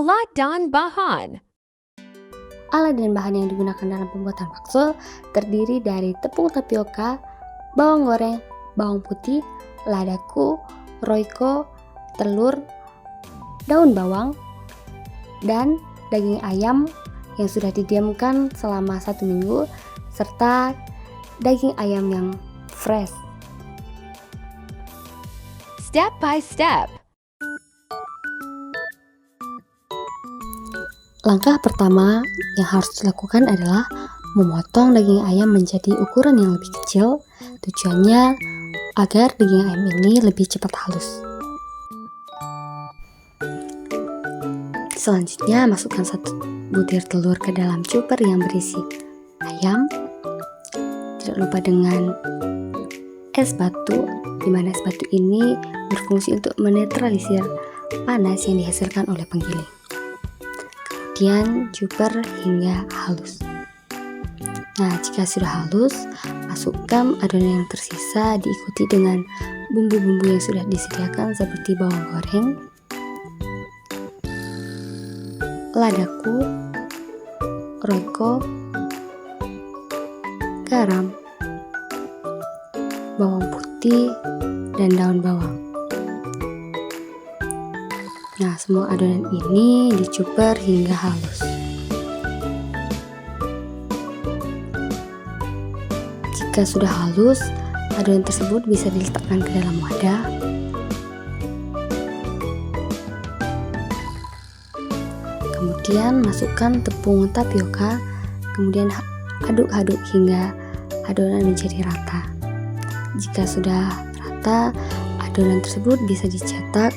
Alat dan bahan. Alat dan bahan yang digunakan dalam pembuatan bakso terdiri dari tepung tapioka, bawang goreng, bawang putih, ladaku, roiko, telur, daun bawang, dan daging ayam yang sudah didiamkan selama 1 minggu, serta daging ayam yang fresh. Step by step. Langkah pertama yang harus dilakukan adalah memotong daging ayam menjadi ukuran yang lebih kecil. Tujuannya agar daging ayam ini lebih cepat halus. Selanjutnya, masukkan 1 butir telur ke dalam chopper yang berisi ayam. Tidak lupa dengan es batu, di mana es batu ini berfungsi untuk menetralisir panas yang dihasilkan oleh penggiling. Kemudian chopper hingga halus. Nah, jika sudah halus, masukkan adonan yang tersisa diikuti dengan bumbu-bumbu yang sudah disediakan seperti bawang goreng, ladaku, roiko, garam, bawang putih, dan daun bawang. Nah, semua adonan ini dicuper hingga halus. Jika sudah halus, adonan tersebut bisa diletakkan ke dalam wadah. Kemudian masukkan tepung tapioka, kemudian aduk-aduk hingga adonan menjadi rata. Jika sudah rata, adonan tersebut bisa dicetak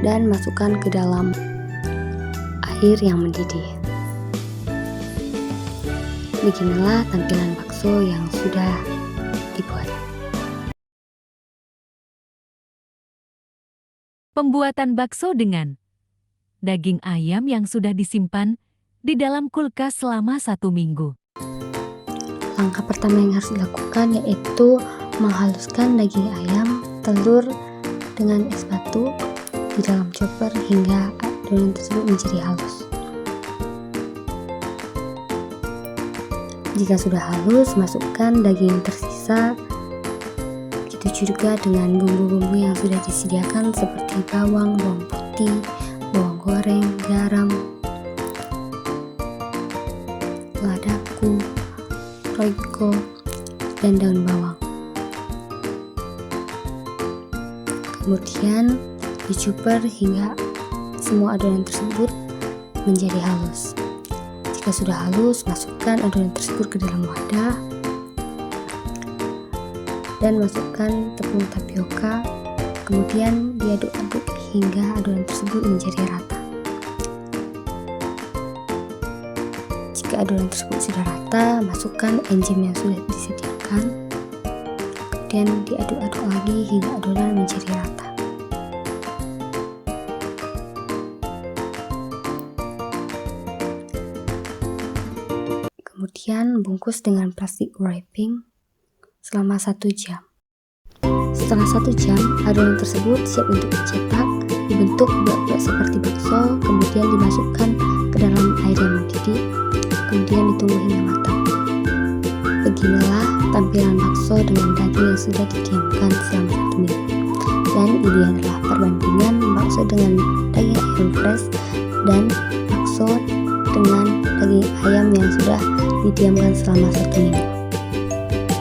dan masukkan ke dalam air yang mendidih. Beginilah tampilan bakso yang sudah dibuat. Pembuatan bakso dengan daging ayam yang sudah disimpan di dalam kulkas selama 1 minggu. Langkah pertama yang harus dilakukan yaitu menghaluskan daging ayam, telur dengan es batu di dalam chopper hingga adonan tersebut menjadi halus. Jika sudah halus, masukkan daging yang tersisa. Begitu juga dengan bumbu-bumbu yang sudah disediakan seperti bawang putih, bawang goreng, garam, ladaku, roiko, dan daun bawang. Kemudian dicuper hingga semua adonan tersebut menjadi halus. Jika sudah halus, masukkan adonan tersebut ke dalam wadah dan masukkan tepung tapioka. Kemudian diaduk-aduk hingga adonan tersebut menjadi rata. Jika adonan tersebut sudah rata, masukkan enzim yang sudah disediakan. Kemudian diaduk-aduk lagi hingga adonan menjadi rata. Kemudian bungkus dengan plastik wrapping selama 1 jam. Setelah 1 jam, adonan tersebut siap untuk dicetak, dibentuk bulat-bulat seperti bakso, kemudian dimasukkan ke dalam air yang mendidih, kemudian ditunggu hingga matang. Beginilah tampilan bakso dengan daging yang sudah didiamkan selama 1 minggu. Dan ini adalah perbandingan bakso dengan daging ayam fresh dan bakso dengan daging ayam yang sudah didiamkan selama 1 minggu.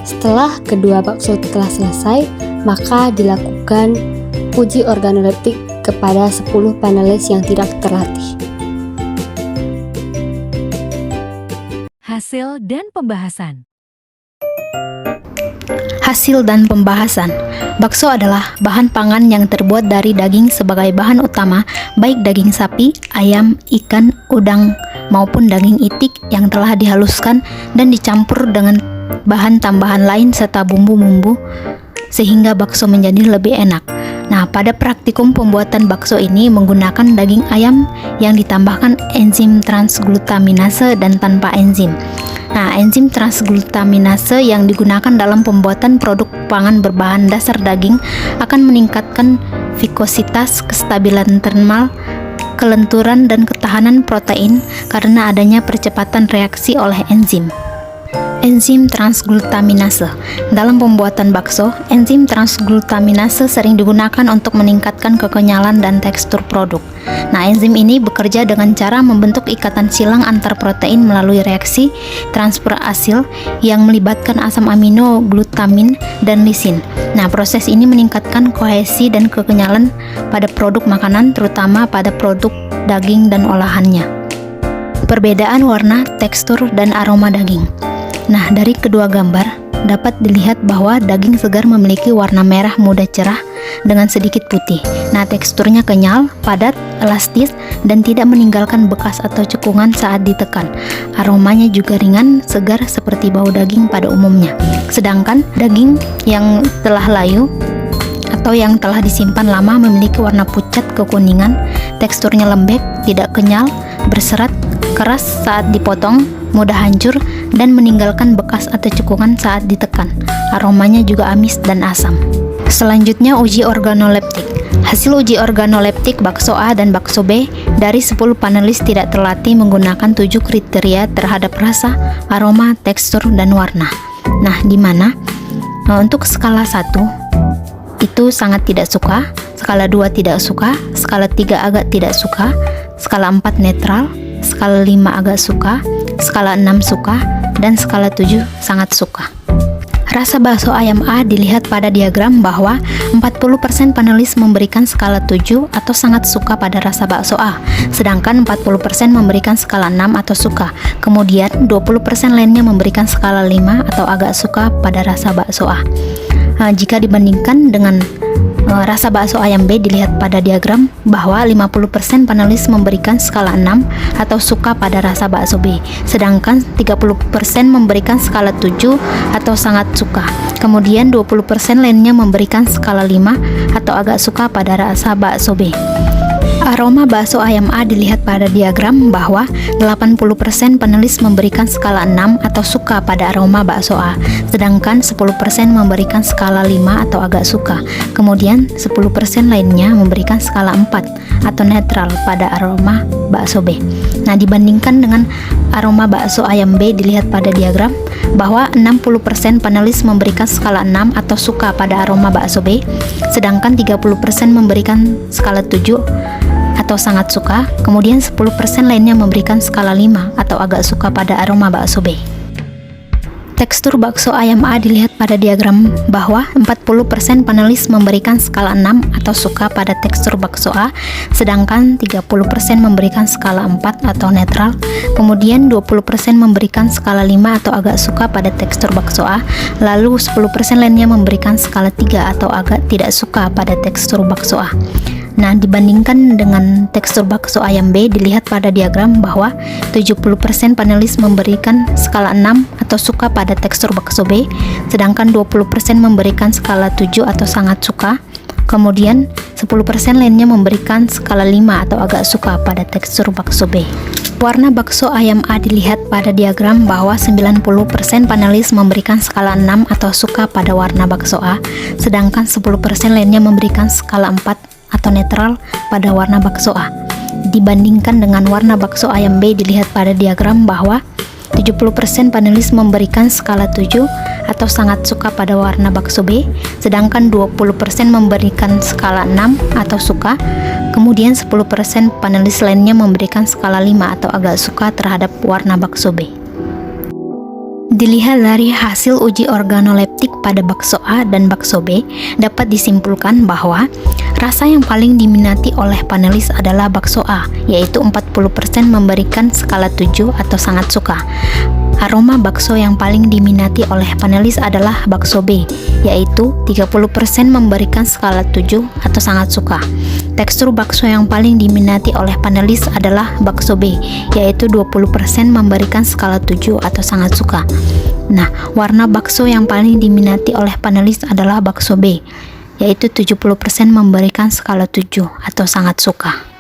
Setelah kedua bakso telah selesai, maka dilakukan uji organoleptik kepada 10 panelis yang tidak terlatih. Hasil dan pembahasan. Hasil dan pembahasan. Bakso adalah bahan pangan yang terbuat dari daging sebagai bahan utama, baik daging sapi, ayam, ikan, udang, maupun daging itik yang telah dihaluskan dan dicampur dengan bahan tambahan lain serta bumbu-bumbu sehingga bakso menjadi lebih enak. Nah, pada praktikum pembuatan bakso ini menggunakan daging ayam yang ditambahkan enzim transglutaminase dan tanpa enzim. Nah, enzim transglutaminase yang digunakan dalam pembuatan produk pangan berbahan dasar daging akan meningkatkan vikositas, kestabilan termal, kelenturan dan ketahanan protein karena adanya percepatan reaksi oleh enzim. Enzim transglutaminase. Dalam pembuatan bakso, enzim transglutaminase sering digunakan untuk meningkatkan kekenyalan dan tekstur produk. Nah, enzim ini bekerja dengan cara membentuk ikatan silang antar protein melalui reaksi transfer asil yang melibatkan asam amino, glutamin, dan lisin. Nah, proses ini meningkatkan kohesi dan kekenyalan pada produk makanan, terutama pada produk daging dan olahannya. Perbedaan warna, tekstur, dan aroma daging. Nah, dari kedua gambar dapat dilihat bahwa daging segar memiliki warna merah muda cerah dengan sedikit putih. Nah, teksturnya kenyal, padat, elastis, dan tidak meninggalkan bekas atau cekungan saat ditekan. Aromanya juga ringan, segar seperti bau daging pada umumnya. Sedangkan daging yang telah layu atau yang telah disimpan lama memiliki warna pucat kekuningan, teksturnya lembek, tidak kenyal, berserat, keras saat dipotong, mudah hancur, dan meninggalkan bekas atau cekungan saat ditekan. Aromanya juga amis dan asam. Selanjutnya, uji organoleptik. Hasil uji organoleptik bakso A dan bakso B dari 10 panelis tidak terlatih menggunakan 7 kriteria terhadap rasa, aroma, tekstur, dan warna. Nah, di mana untuk skala 1 itu sangat tidak suka, skala 2 tidak suka, skala 3 agak tidak suka, skala 4 netral, skala 5 agak suka, skala 6 suka, dan skala 7 sangat suka. Rasa bakso ayam A dilihat pada diagram bahwa 40% panelis memberikan skala 7 atau sangat suka pada rasa bakso A, sedangkan 40% memberikan skala 6 atau suka. Kemudian 20% lainnya memberikan skala 5 atau agak suka pada rasa bakso A. Jika dibandingkan dengan rasa bakso ayam B dilihat pada diagram bahwa 50% panelis memberikan skala 6 atau suka pada rasa bakso B, sedangkan 30% memberikan skala 7 atau sangat suka. Kemudian 20% lainnya memberikan skala 5 atau agak suka pada rasa bakso B. Aroma bakso ayam A dilihat pada diagram bahwa 80% panelis memberikan skala 6 atau suka pada aroma bakso A, sedangkan 10% memberikan skala 5 atau agak suka. Kemudian 10% lainnya memberikan skala 4 atau netral pada aroma bakso B. Nah, dibandingkan dengan aroma bakso ayam B dilihat pada diagram bahwa 60% panelis memberikan skala 6 atau suka pada aroma bakso B, sedangkan 30% memberikan skala 7 atau sangat suka, kemudian 10% lainnya memberikan skala 5 atau agak suka pada aroma bakso B. Tekstur bakso ayam A dilihat pada diagram bahwa 40% panelis memberikan skala 6 atau suka pada tekstur bakso A, sedangkan 30% memberikan skala 4 atau netral, kemudian 20% memberikan skala 5 atau agak suka pada tekstur bakso A, lalu 10% lainnya memberikan skala 3 atau agak tidak suka pada tekstur bakso A. Nah, dibandingkan dengan tekstur bakso ayam B dilihat pada diagram bahwa 70% panelis memberikan skala 6 atau suka pada tekstur bakso B, sedangkan 20% memberikan skala 7 atau sangat suka, kemudian 10% lainnya memberikan skala 5 atau agak suka pada tekstur bakso B. Warna bakso ayam A dilihat pada diagram bahwa 90% panelis memberikan skala 6 atau suka pada warna bakso A, sedangkan 10% lainnya memberikan skala 4 atau netral pada warna bakso A. Dibandingkan dengan warna bakso ayam B dilihat pada diagram bahwa 70% panelis memberikan skala 7 atau sangat suka pada warna bakso B, sedangkan 20% memberikan skala 6 atau suka, kemudian 10% panelis lainnya memberikan skala 5 atau agak suka terhadap warna bakso B. Dilihat dari hasil uji organoleptik pada bakso A dan bakso B, dapat disimpulkan bahwa rasa yang paling diminati oleh panelis adalah bakso A, yaitu 40% memberikan skala 7 atau sangat suka. Aroma bakso yang paling diminati oleh panelis adalah bakso B, yaitu 30% memberikan skala 7 atau sangat suka. Tekstur bakso yang paling diminati oleh panelis adalah bakso B, yaitu 20% memberikan skala 7 atau sangat suka. Nah, warna bakso yang paling diminati oleh panelis adalah bakso B, yaitu 70% memberikan skala 7 atau sangat suka.